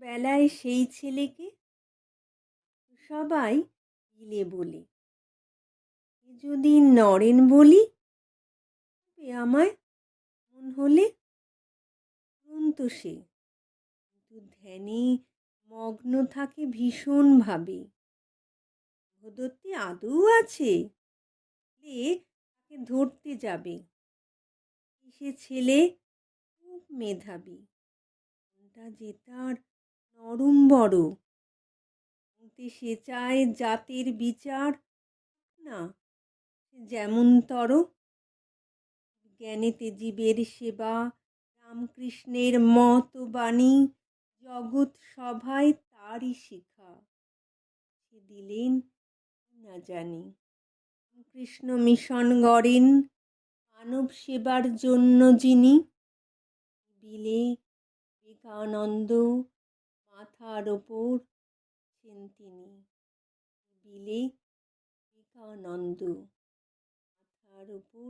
বেলায় সেই ছেলেকে সবাই গিলে বলে, এ যদি নরেন বলি, তবে আমায় মন হলে তো সে কিন্তু ধ্যানে মগ্ন থাকে ভীষণ ভাবে। ভদত্তি আদৌ আছে, যে তাকে ধরতে যাবে। সে ছেলে খুব মেধাবী, মনটা যে তার নরম বড়। কিন্তু সে চায় জাতের বিচার না, সে যেমন তর। জ্ঞানেতে জীবের সেবা, রামকৃষ্ণের মত বাণী, জগৎ সভায় তারই শিখা। সে দিলেন না জানি, কৃষ্ণ মিশন গড়েন মানব সেবার জন্য যিনি। বিলে বিবেকানন্দ মাথার ওপর ছেন তিনি। বিলে বিবেকানন্দ মাথার ওপর